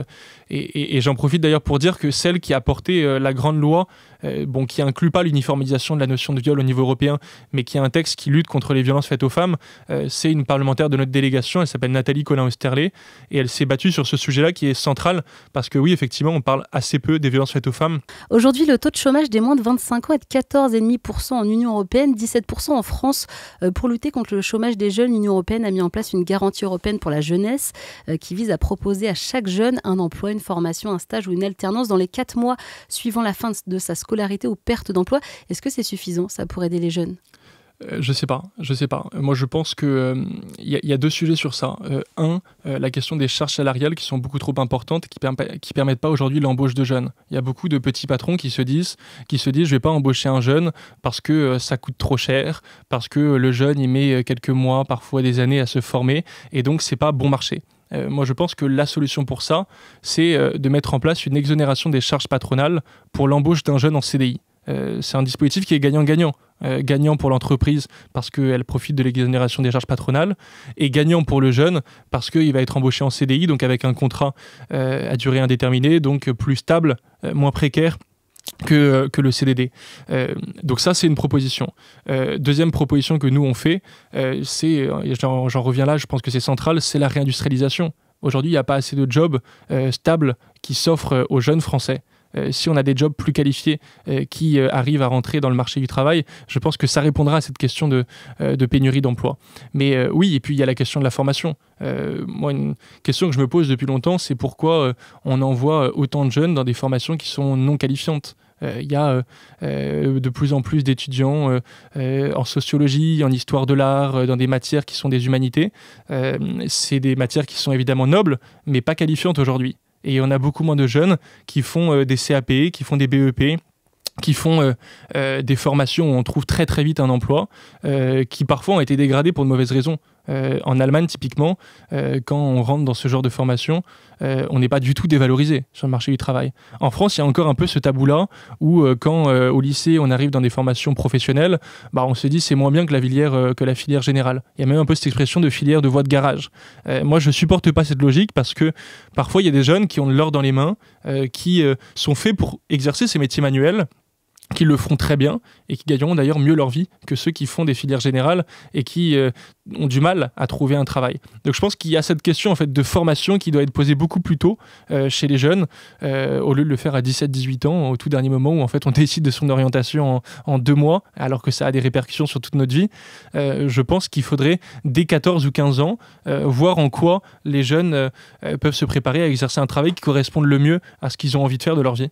Speaker 2: j'en profite d'ailleurs pour dire que celle qui a porté la grande loi, qui inclut pas l'uniformisation de la notion de viol au niveau européen, mais qui a un texte qui lutte contre les violences faites aux femmes, c'est une parlementaire de notre délégation, elle s'appelle Nathalie Colin-Oesterlé, et elle s'est battue sur ce sujet-là qui est central, parce que oui, effectivement, on parle assez peu des violences faites aux femmes.
Speaker 1: Aujourd'hui, le taux de chômage des moins de 25 ans est de 14,5% en Union européenne, 17% en France. Pour lutter contre le chômage des jeunes, l'Union européenne a mis en place une garantie européenne pour la jeunesse qui vise à proposer à chaque jeune un emploi, une formation, un stage ou une alternance dans les 4 mois suivant la fin de sa scolarité ou perte d'emploi. Est-ce que c'est suffisant, ça, pour aider les jeunes ?
Speaker 2: Je sais pas. Moi, je pense que y a deux sujets sur ça. La question des charges salariales qui sont beaucoup trop importantes et qui permettent pas aujourd'hui l'embauche de jeunes. Il y a beaucoup de petits patrons qui se disent je vais pas embaucher un jeune parce que ça coûte trop cher, parce que le jeune il met quelques mois, parfois des années à se former et donc c'est pas bon marché. Moi, je pense que la solution pour ça, c'est de mettre en place une exonération des charges patronales pour l'embauche d'un jeune en CDI. C'est un dispositif qui est gagnant-gagnant. Gagnant pour l'entreprise parce qu'elle profite de l'exonération des charges patronales et gagnant pour le jeune parce qu'il va être embauché en CDI, donc avec un contrat à durée indéterminée, donc plus stable, moins précaire que le CDD. Donc ça, c'est une proposition. Deuxième proposition que nous, on fait, j'en reviens là, je pense que c'est central, c'est la réindustrialisation. Aujourd'hui, il n'y a pas assez de jobs stables qui s'offrent aux jeunes Français. Si on a des jobs plus qualifiés qui arrivent à rentrer dans le marché du travail, je pense que ça répondra à cette question de pénurie d'emploi. Mais oui, et puis il y a la question de la formation. Moi, une question que je me pose depuis longtemps, c'est pourquoi on envoie autant de jeunes dans des formations qui sont non qualifiantes. Il y a de plus en plus d'étudiants en sociologie, en histoire de l'art, dans des matières qui sont des humanités. C'est des matières qui sont évidemment nobles, mais pas qualifiantes aujourd'hui. Et on a beaucoup moins de jeunes qui font des CAP, qui font des BEP, qui font des formations où on trouve très très vite un emploi, qui parfois ont été dégradées pour de mauvaises raisons. En Allemagne, typiquement, quand on rentre dans ce genre de formation, on n'est pas du tout dévalorisé sur le marché du travail. En France, il y a encore un peu ce tabou-là où quand au lycée, on arrive dans des formations professionnelles, on se dit c'est moins bien que la filière générale. Il y a même un peu cette expression de filière de voie de garage. Moi, je ne supporte pas cette logique parce que parfois, il y a des jeunes qui ont de l'or dans les mains, qui sont faits pour exercer ces métiers manuels, qui le feront très bien et qui gagneront d'ailleurs mieux leur vie que ceux qui font des filières générales et qui ont du mal à trouver un travail. Donc je pense qu'il y a cette question en fait, de formation qui doit être posée beaucoup plus tôt chez les jeunes, au lieu de le faire à 17-18 ans, au tout dernier moment où en fait, on décide de son orientation en 2 mois, alors que ça a des répercussions sur toute notre vie. Je pense qu'il faudrait, dès 14 ou 15 ans, voir en quoi les jeunes peuvent se préparer à exercer un travail qui corresponde le mieux à ce qu'ils ont envie de faire de leur vie.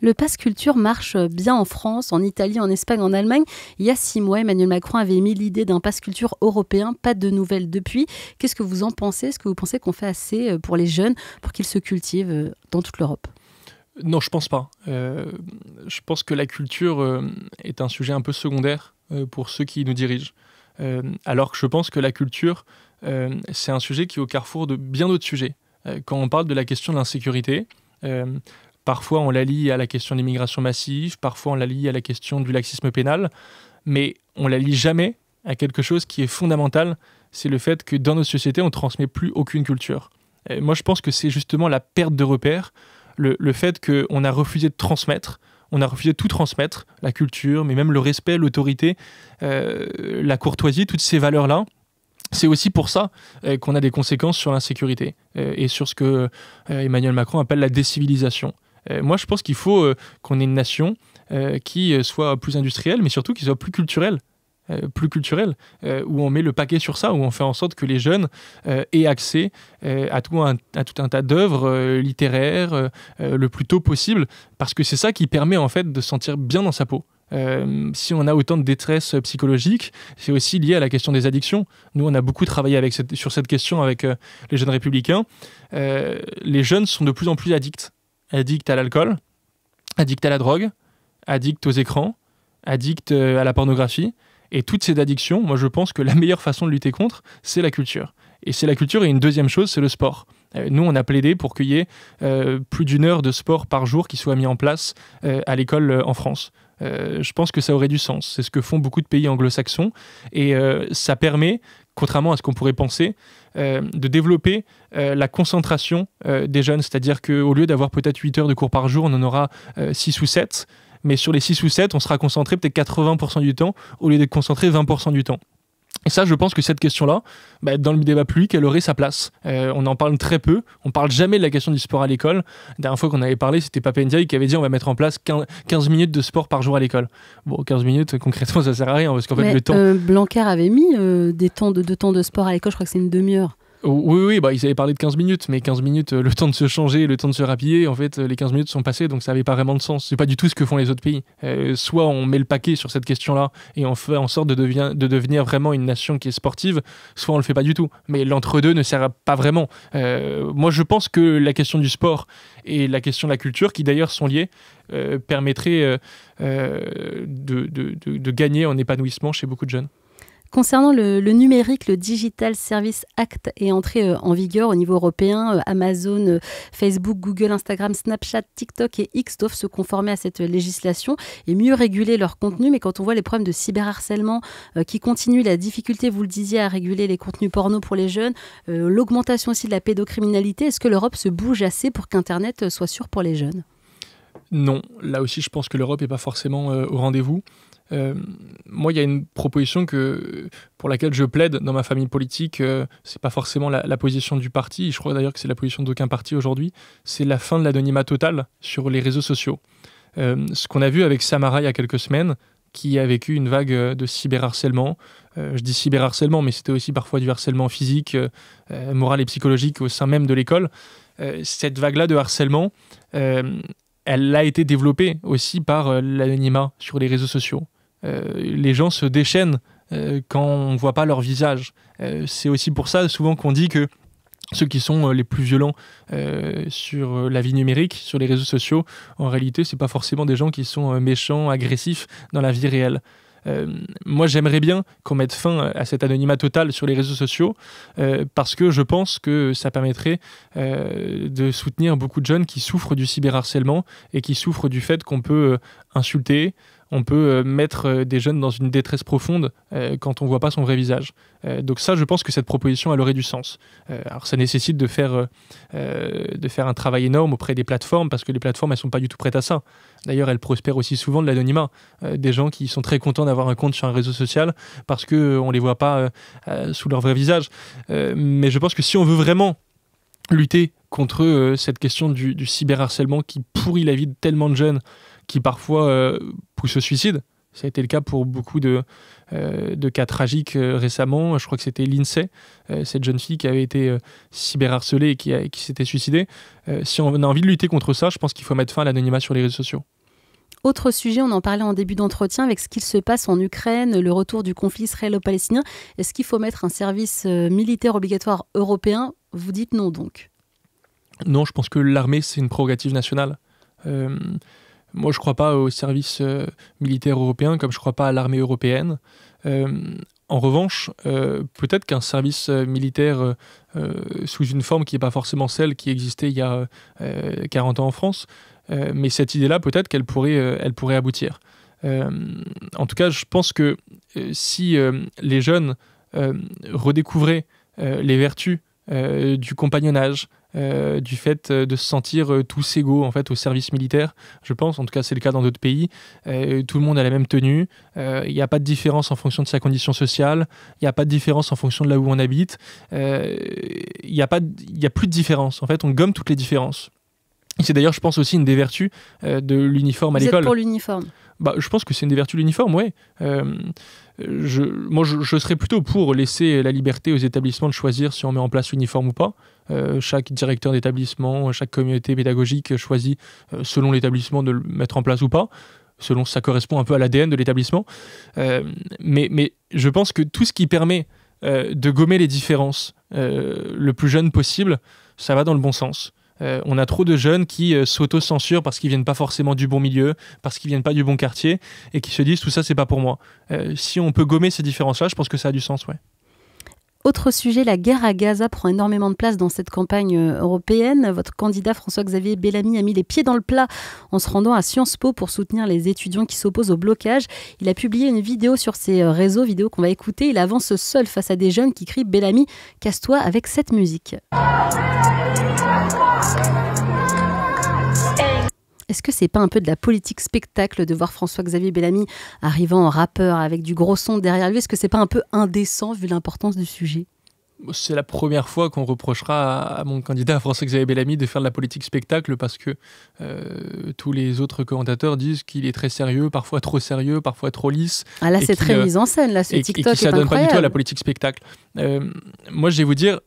Speaker 1: Le pass culture marche bien en France, en Italie, en Espagne, en Allemagne. Il y a 6 mois, Emmanuel Macron avait émis l'idée d'un pass culture européen. Pas de nouvelles depuis. Qu'est-ce que vous en pensez ? Est-ce que vous pensez qu'on fait assez pour les jeunes pour qu'ils se cultivent dans toute l'Europe ?
Speaker 2: Non, je pense pas. Je pense que la culture est un sujet un peu secondaire pour ceux qui nous dirigent. Alors que je pense que la culture, c'est un sujet qui est au carrefour de bien d'autres sujets. Quand on parle de la question de l'insécurité, parfois, on la lie à la question de l'immigration massive, parfois on la lie à la question du laxisme pénal, mais on la lie jamais à quelque chose qui est fondamental, c'est le fait que dans nos sociétés, on ne transmet plus aucune culture. Et moi, je pense que c'est justement la perte de repères, le fait qu'on a refusé de transmettre, on a refusé de tout transmettre, la culture, mais même le respect, l'autorité, la courtoisie, toutes ces valeurs-là. C'est aussi pour ça qu'on a des conséquences sur l'insécurité et sur ce que Emmanuel Macron appelle la décivilisation. Moi, je pense qu'il faut qu'on ait une nation qui soit plus industrielle, mais surtout qui soit plus culturelle, où on met le paquet sur ça, où on fait en sorte que les jeunes aient accès à tout un tas d'œuvres littéraires le plus tôt possible, parce que c'est ça qui permet en fait de se sentir bien dans sa peau. Si on a autant de détresse psychologique, c'est aussi lié à la question des addictions. Nous, on a beaucoup travaillé sur cette question avec les jeunes républicains. Les jeunes sont de plus en plus addicts à l'alcool, addicts à la drogue, addicts aux écrans, addicts à la pornographie. Et toutes ces addictions, moi je pense que la meilleure façon de lutter contre, c'est la culture. Et c'est la culture, et une deuxième chose, c'est le sport. Nous, on a plaidé pour qu'il y ait plus d'1 heure de sport par jour qui soit mis en place à l'école en France. Je pense que ça aurait du sens. C'est ce que font beaucoup de pays anglo-saxons. Et ça permet, contrairement à ce qu'on pourrait penser, de développer la concentration des jeunes. C'est-à-dire qu'au lieu d'avoir peut-être 8 heures de cours par jour, on en aura 6 ou 7. Mais sur les 6 ou 7, on sera concentré peut-être 80% du temps, au lieu d'être concentré 20% du temps. Et ça, je pense que cette question-là, dans le débat public, elle aurait sa place. On en parle très peu. On ne parle jamais de la question du sport à l'école. La dernière fois qu'on avait parlé, c'était Pape Ndiaye qui avait dit on va mettre en place 15 minutes de sport par jour à l'école. Bon, 15 minutes, concrètement, ça ne sert à rien parce qu'en fait, le temps...
Speaker 1: Blanquer avait mis deux temps de sport à l'école, je crois que c'est une demi-heure.
Speaker 2: Oui, ils avaient parlé de 15 minutes, mais 15 minutes, le temps de se changer, le temps de se rhabiller, en fait, les 15 minutes sont passées, donc ça n'avait pas vraiment de sens. C'est pas du tout ce que font les autres pays. Soit on met le paquet sur cette question-là et on fait en sorte de devenir vraiment une nation qui est sportive, soit on le fait pas du tout. Mais l'entre-deux ne sert pas vraiment. Moi, je pense que la question du sport et la question de la culture, qui d'ailleurs sont liées, permettraient de gagner en épanouissement chez beaucoup de jeunes.
Speaker 1: Concernant le numérique, le Digital Service Act est entré en vigueur au niveau européen. Amazon, Facebook, Google, Instagram, Snapchat, TikTok et X doivent se conformer à cette législation et mieux réguler leur contenu. Mais quand on voit les problèmes de cyberharcèlement qui continuent, la difficulté, vous le disiez, à réguler les contenus porno pour les jeunes, l'augmentation aussi de la pédocriminalité, est-ce que l'Europe se bouge assez pour qu'Internet soit sûr pour les jeunes ?
Speaker 2: Non, là aussi je pense que l'Europe n'est pas forcément au rendez-vous. Moi, il y a une proposition pour laquelle je plaide dans ma famille politique. C'est pas forcément la position du parti. Je crois d'ailleurs que c'est la position d'aucun parti aujourd'hui. C'est la fin de l'anonymat total sur les réseaux sociaux. Ce qu'on a vu avec Samara il y a quelques semaines, qui a vécu une vague de cyberharcèlement. Je dis cyberharcèlement, mais c'était aussi parfois du harcèlement physique, moral et psychologique au sein même de l'école. Cette vague-là de harcèlement, elle a été développée aussi par l'anonymat sur les réseaux sociaux. Les gens se déchaînent quand on ne voit pas leur visage. C'est aussi pour ça souvent qu'on dit que ceux qui sont les plus violents sur la vie numérique, sur les réseaux sociaux, en réalité, ce n'est pas forcément des gens qui sont méchants, agressifs dans la vie réelle. Moi, j'aimerais bien qu'on mette fin à cet anonymat total sur les réseaux sociaux parce que je pense que ça permettrait de soutenir beaucoup de jeunes qui souffrent du cyberharcèlement et qui souffrent du fait qu'on peut insulter, on peut mettre des jeunes dans une détresse profonde quand on ne voit pas son vrai visage. Donc ça, je pense que cette proposition, elle aurait du sens. Alors ça nécessite de faire un travail énorme auprès des plateformes, parce que les plateformes, elles ne sont pas du tout prêtes à ça. D'ailleurs, elles prospèrent aussi souvent de l'anonymat. Des gens qui sont très contents d'avoir un compte sur un réseau social parce qu'on ne les voit pas sous leur vrai visage. Mais je pense que si on veut vraiment lutter contre cette question du cyberharcèlement qui pourrit la vie de tellement de jeunes, qui parfois poussent au suicide. Ça a été le cas pour beaucoup de cas tragiques récemment. Je crois que c'était Lindsay, cette jeune fille qui avait été cyberharcelée et qui s'était suicidée. Si on a envie de lutter contre ça, je pense qu'il faut mettre fin à l'anonymat sur les réseaux sociaux.
Speaker 1: Autre sujet, on en parlait en début d'entretien avec ce qu'il se passe en Ukraine, le retour du conflit israélo-palestinien. Est-ce qu'il faut mettre un service militaire obligatoire européen ? Vous dites non donc ?
Speaker 2: Non, je pense que l'armée, c'est une prérogative nationale. Moi, je ne crois pas au service militaire européen comme je ne crois pas à l'armée européenne. En revanche, peut-être qu'un service militaire sous une forme qui n'est pas forcément celle qui existait il y a 40 ans en France, mais cette idée-là, peut-être qu'elle pourrait aboutir. En tout cas, je pense que si les jeunes redécouvraient les vertus du compagnonnage, du fait de se sentir tous égaux en fait au service militaire, je pense, en tout cas c'est le cas dans d'autres pays, tout le monde a la même tenue, il n'y a pas de différence en fonction de sa condition sociale, il n'y a pas de différence en fonction de là où on habite, il n'y a plus de différence, en fait on gomme toutes les différences. Et c'est d'ailleurs, je pense, aussi une des vertus de l'uniforme à l'école.
Speaker 1: Vous êtes pour l'uniforme ?
Speaker 2: Je pense que c'est une des vertus de l'uniforme, oui. Je serais plutôt pour laisser la liberté aux établissements de choisir si on met en place l'uniforme ou pas. Chaque directeur d'établissement, chaque communauté pédagogique choisit, selon l'établissement, de le mettre en place ou pas, selon ça correspond un peu à l'ADN de l'établissement. Mais je pense que tout ce qui permet de gommer les différences le plus jeune possible, ça va dans le bon sens. On a trop de jeunes qui s'auto-censurent parce qu'ils viennent pas forcément du bon milieu, parce qu'ils viennent pas du bon quartier, et qui se disent tout ça c'est pas pour moi. Si on peut gommer ces différences-là, je pense que ça a du sens, ouais.
Speaker 1: Autre sujet, la guerre à Gaza prend énormément de place dans cette campagne européenne. Votre candidat François-Xavier Bellamy a mis les pieds dans le plat en se rendant à Sciences Po pour soutenir les étudiants qui s'opposent au blocage. Il a publié une vidéo sur ses réseaux, vidéo qu'on va écouter. Il avance seul face à des jeunes qui crient « Bellamy, casse-toi » avec cette musique. Est-ce que c'est pas un peu de la politique spectacle de voir François-Xavier Bellamy arrivant en rappeur avec du gros son derrière lui ? Est-ce que c'est pas un peu indécent vu l'importance du sujet ?
Speaker 2: C'est la première fois qu'on reprochera à mon candidat François-Xavier Bellamy de faire de la politique spectacle parce que tous les autres commentateurs disent qu'il est très sérieux, parfois trop lisse.
Speaker 1: Ah là, c'est très mise en scène, là, ce TikTok est incroyable. Et qui s'adonne
Speaker 2: pas du tout à la politique spectacle. Moi, je vais vous dire...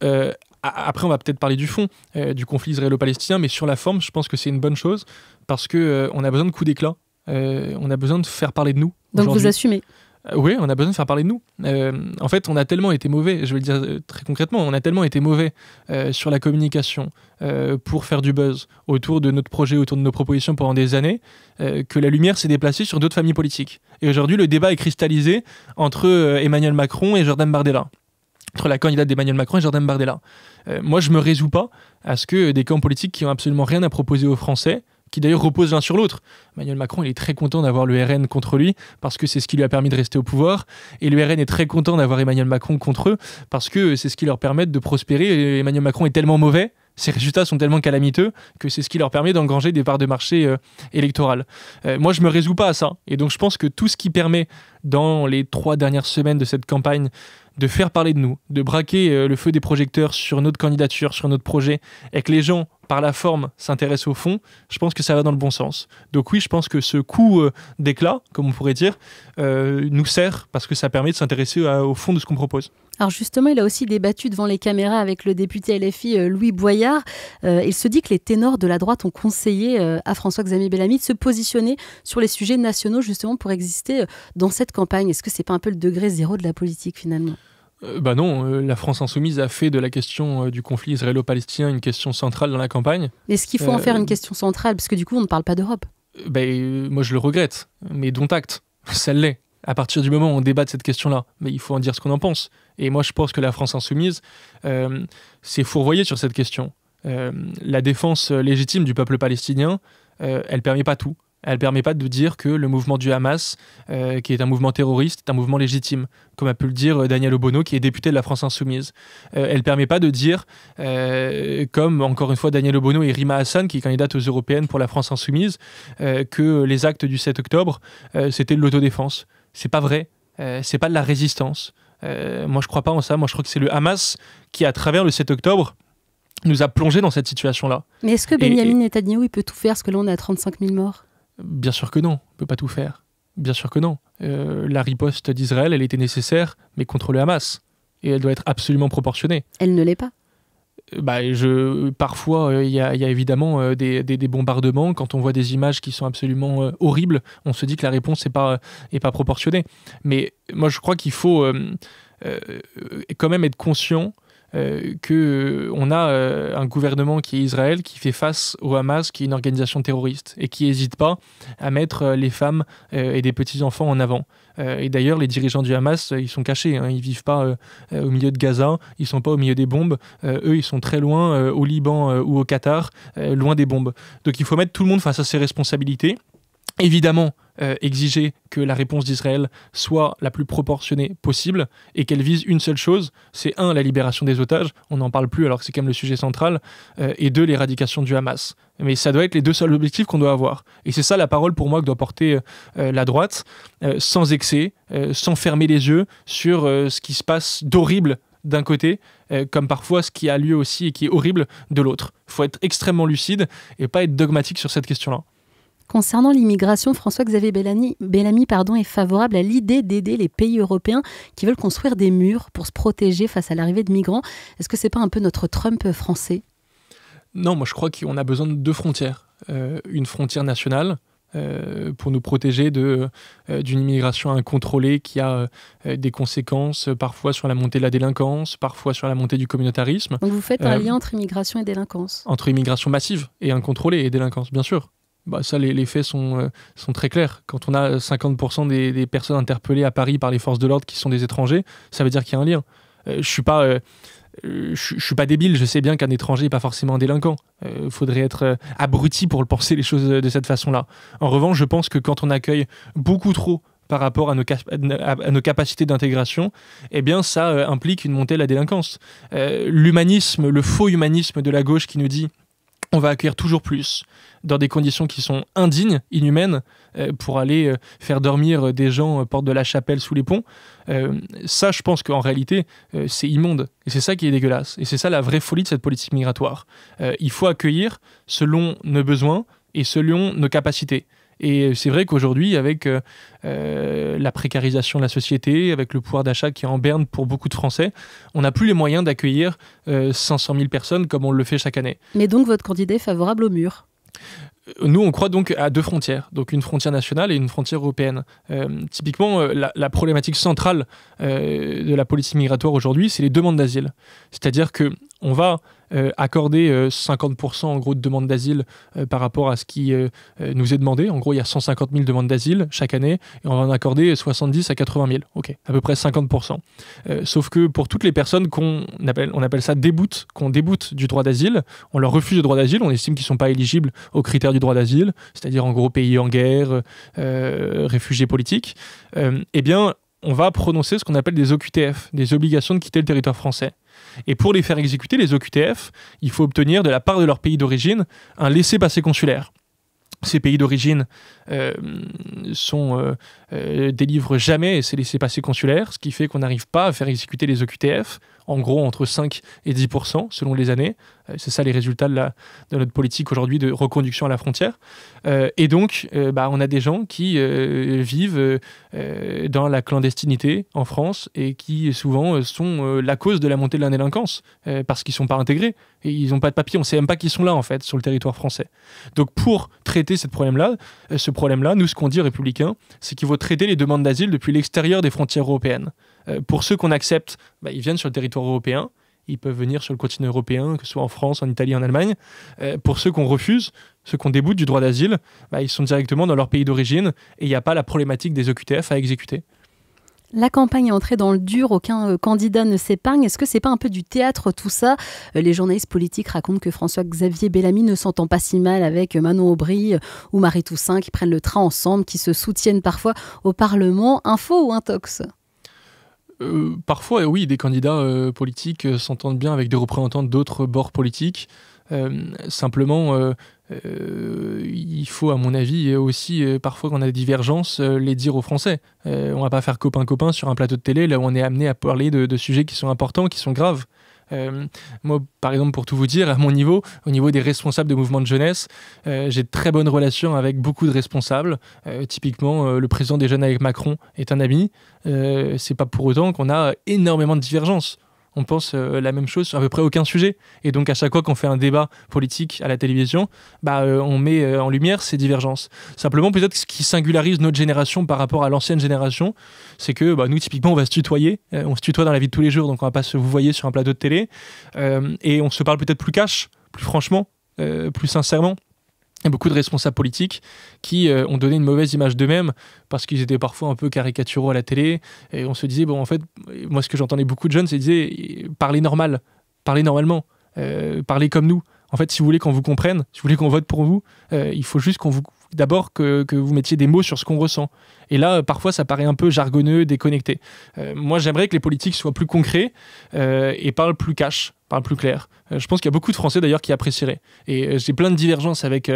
Speaker 2: Après, on va peut-être parler du fond du conflit israélo-palestinien, mais sur la forme, je pense que c'est une bonne chose parce qu'on a besoin de coups d'éclat, on a besoin de faire parler de nous.
Speaker 1: Donc vous assumez ?
Speaker 2: Oui, on a besoin de faire parler de nous. En fait, on a tellement été mauvais, je vais le dire très concrètement, on a tellement été mauvais sur la communication pour faire du buzz autour de notre projet, autour de nos propositions pendant des années, que la lumière s'est déplacée sur d'autres familles politiques. Et aujourd'hui, le débat est cristallisé entre Emmanuel Macron et Jordan Bardella. Entre la candidate d'Emmanuel Macron et Jordan Bardella. Moi, je me résous pas à ce que des camps politiques qui ont absolument rien à proposer aux Français, qui d'ailleurs reposent l'un sur l'autre. Emmanuel Macron, il est très content d'avoir le RN contre lui, parce que c'est ce qui lui a permis de rester au pouvoir, et le RN est très content d'avoir Emmanuel Macron contre eux, parce que c'est ce qui leur permet de prospérer. Et Emmanuel Macron est tellement mauvais, ses résultats sont tellement calamiteux, que c'est ce qui leur permet d'engranger des parts de marché électorales. Moi, je me résous pas à ça, et donc je pense que tout ce qui permet, dans les 3 dernières semaines de cette campagne, de faire parler de nous, de braquer le feu des projecteurs sur notre candidature, sur notre projet, et que les gens, par la forme, s'intéressent au fond, je pense que ça va dans le bon sens. Donc oui, je pense que ce coup d'éclat, comme on pourrait dire, nous sert, parce que ça permet de s'intéresser au fond de ce qu'on propose.
Speaker 1: Alors justement, il a aussi débattu devant les caméras avec le député LFI Louis Boyard. Il se dit que les ténors de la droite ont conseillé à François-Xavier Bellamy de se positionner sur les sujets nationaux justement pour exister dans cette campagne. Est-ce que c'est pas un peu le degré zéro de la politique finalement ?
Speaker 2: Non, la France insoumise a fait de la question du conflit israélo-palestinien une question centrale dans la campagne.
Speaker 1: Est-ce qu'il faut en faire une question centrale ? Parce que du coup, on ne parle pas d'Europe.
Speaker 2: Moi, je le regrette, mais dont acte, ça l'est. À partir du moment où on débat de cette question-là, mais il faut en dire ce qu'on en pense. Et moi, je pense que la France insoumise s'est fourvoyée sur cette question. La défense légitime du peuple palestinien, elle permet pas tout. Elle ne permet pas de dire que le mouvement du Hamas, qui est un mouvement terroriste, est un mouvement légitime, comme a pu le dire Daniel Obono, qui est député de la France Insoumise. Elle ne permet pas de dire, comme encore une fois Daniel Obono et Rima Hassan, qui est candidate aux européennes pour la France Insoumise, que les actes du 7 octobre, c'était de l'autodéfense. C'est pas vrai, c'est pas de la résistance. Moi, je crois pas en ça. Moi, je crois que c'est le Hamas qui, à travers le 7 octobre, nous a plongés dans cette situation-là.
Speaker 1: Mais est-ce que Benyamin Netanyahou il peut tout faire, parce que là, on est à 35 000 morts?
Speaker 2: Bien sûr que non, on ne peut pas tout faire. Bien sûr que non. La riposte d'Israël, elle était nécessaire, mais contre le Hamas. Et elle doit être absolument proportionnée. Elle
Speaker 1: ne l'est pas.
Speaker 2: Parfois, il y a évidemment des bombardements. Quand on voit des images qui sont absolument horribles, on se dit que la réponse n'est pas proportionnée. Mais moi, je crois qu'il faut quand même être conscient qu'on a un gouvernement qui est Israël, qui fait face au Hamas, qui est une organisation terroriste, et qui n'hésite pas à mettre les femmes et des petits-enfants en avant. Et d'ailleurs, les dirigeants du Hamas, ils sont cachés, hein, ils ne vivent pas au milieu de Gaza, ils ne sont pas au milieu des bombes, eux, ils sont très loin, au Liban ou au Qatar, loin des bombes. Donc il faut mettre tout le monde face à ses responsabilités. Évidemment, exiger que la réponse d'Israël soit la plus proportionnée possible et qu'elle vise une seule chose, c'est 1, la libération des otages, on n'en parle plus alors que c'est quand même le sujet central, et 2, l'éradication du Hamas. Mais ça doit être les 2 seuls objectifs qu'on doit avoir. Et c'est ça la parole pour moi que doit porter la droite, sans excès, sans fermer les yeux sur ce qui se passe d'horrible d'un côté, comme parfois ce qui a lieu aussi et qui est horrible de l'autre. Il faut être extrêmement lucide et pas être dogmatique sur cette question-là.
Speaker 1: Concernant l'immigration, François-Xavier Bellamy est favorable à l'idée d'aider les pays européens qui veulent construire des murs pour se protéger face à l'arrivée de migrants. Est-ce que ce n'est pas un peu notre Trump français ?
Speaker 2: Non, moi je crois qu'on a besoin de 2 frontières. Une frontière nationale pour nous protéger d'une immigration incontrôlée qui a des conséquences parfois sur la montée de la délinquance, parfois sur la montée du communautarisme.
Speaker 1: Donc vous faites un lien entre immigration et délinquance ?
Speaker 2: Entre immigration massive et incontrôlée et délinquance, bien sûr. Ça, les faits sont très clairs. Quand on a 50% des personnes interpellées à Paris par les forces de l'ordre qui sont des étrangers, ça veut dire qu'il y a un lien. Je suis pas débile, je sais bien qu'un étranger n'est pas forcément un délinquant. Il faudrait être abruti pour penser les choses de cette façon-là. En revanche, je pense que quand on accueille beaucoup trop par rapport à nos capacités d'intégration, eh bien ça implique une montée de la délinquance. L'humanisme, le faux humanisme de la gauche qui nous dit on va accueillir toujours plus dans des conditions qui sont indignes, inhumaines, pour aller faire dormir des gens porte de la Chapelle sous les ponts. Ça, je pense qu'en réalité, c'est immonde. Et c'est ça qui est dégueulasse. Et c'est ça la vraie folie de cette politique migratoire. Il faut accueillir selon nos besoins et selon nos capacités. Et c'est vrai qu'aujourd'hui, avec la précarisation de la société, avec le pouvoir d'achat qui est en berne pour beaucoup de Français, on n'a plus les moyens d'accueillir 500 000 personnes comme on le fait chaque année.
Speaker 1: Mais donc votre candidat est favorable au mur ?
Speaker 2: Nous, on croit donc à 2 frontières, donc une frontière nationale et une frontière européenne. Typiquement, la problématique centrale de la politique migratoire aujourd'hui, c'est les demandes d'asile. C'est-à-dire qu'on va accorder 50% en gros de demandes d'asile par rapport à ce qui nous est demandé. En gros, il y a 150 000 demandes d'asile chaque année et on va en accorder 70 à 80 000. Ok, à peu près 50%. Sauf que pour toutes les personnes on appelle ça qu'on déboute du droit d'asile, on leur refuse le droit d'asile, on estime qu'ils ne sont pas éligibles aux critères du droit d'asile, c'est-à-dire en gros pays en guerre, réfugiés politiques, eh bien, on va prononcer ce qu'on appelle des OQTF, des obligations de quitter le territoire français. Et pour les faire exécuter, les OQTF, il faut obtenir de la part de leur pays d'origine un laissez-passer consulaire. Ces pays d'origine délivrent jamais ces laissez-passer consulaires, ce qui fait qu'on n'arrive pas à faire exécuter les OQTF, en gros entre 5 et 10% selon les années. C'est ça les résultats de notre politique aujourd'hui de reconduction à la frontière. Et donc, on a des gens qui vivent dans la clandestinité en France et qui souvent sont la cause de la montée de la délinquance parce qu'ils ne sont pas intégrés et ils n'ont pas de papier. On ne sait même pas qu'ils sont là en fait sur le territoire français. Donc pour traiter ce problème-là, nous ce qu'on dit aux Républicains, c'est qu'il faut traiter les demandes d'asile depuis l'extérieur des frontières européennes. Pour ceux qu'on accepte, ils viennent sur le territoire européen. Ils peuvent venir sur le continent européen, que ce soit en France, en Italie, en Allemagne. Pour ceux qu'on refuse, ceux qu'on déboute du droit d'asile, ils sont directement dans leur pays d'origine et il n'y a pas la problématique des OQTF à exécuter.
Speaker 1: La campagne est entrée dans le dur, aucun candidat ne s'épargne. Est-ce que c'est pas un peu du théâtre tout ça ? Les journalistes politiques racontent que François-Xavier Bellamy ne s'entend pas si mal avec Manon Aubry ou Marie Toussaint, qui prennent le train ensemble, qui se soutiennent parfois au Parlement. Info ou intox ?
Speaker 2: Parfois, oui, des candidats politiques s'entendent bien avec des représentants d'autres bords politiques. Simplement, il faut, à mon avis, aussi, parfois, quand on a des divergences, les dire aux Français. On ne va pas faire copain-copain sur un plateau de télé, là où on est amené à parler de sujets qui sont importants, qui sont graves. Moi, par exemple, pour tout vous dire, à mon niveau, au niveau des responsables de mouvements de jeunesse, j'ai de très bonnes relations avec beaucoup de responsables. Typiquement, le président des Jeunes avec Macron est un ami. C'est pas pour autant qu'on a énormément de divergences. On pense la même chose sur à peu près aucun sujet. Et donc, à chaque fois qu'on fait un débat politique à la télévision, on met en lumière ces divergences. Simplement, peut-être ce qui singularise notre génération par rapport à l'ancienne génération, c'est que nous, typiquement, on va se tutoyer. On se tutoie dans la vie de tous les jours, donc on va pas se vouvoyer sur un plateau de télé. Et on se parle peut-être plus cash, plus franchement, plus sincèrement. Il y a beaucoup de responsables politiques qui ont donné une mauvaise image d'eux-mêmes parce qu'ils étaient parfois un peu caricaturaux à la télé. Et on se disait, en fait, moi, ce que j'entendais beaucoup de jeunes, c'est disaient, parlez normal, parlez normalement, parlez comme nous. En fait, si vous voulez qu'on vous comprenne, si vous voulez qu'on vote pour vous, il faut juste d'abord que vous mettiez des mots sur ce qu'on ressent. Et là, parfois, ça paraît un peu jargonneux, déconnecté. Moi, j'aimerais que les politiques soient plus concrets et parlent plus cash, parlent plus clair. Je pense qu'il y a beaucoup de Français, d'ailleurs, qui apprécieraient. Et j'ai plein de divergences avec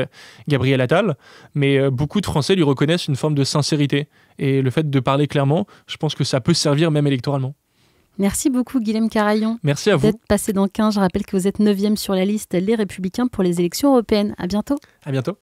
Speaker 2: Gabriel Attal, mais beaucoup de Français lui reconnaissent une forme de sincérité. Et le fait de parler clairement, je pense que ça peut servir même électoralement.
Speaker 1: Merci beaucoup, Guilhem Carayon.
Speaker 2: Merci à vous.
Speaker 1: D'être passé dans 15. Je rappelle que vous êtes 9e sur la liste Les Républicains pour les élections européennes. À bientôt.
Speaker 2: À bientôt.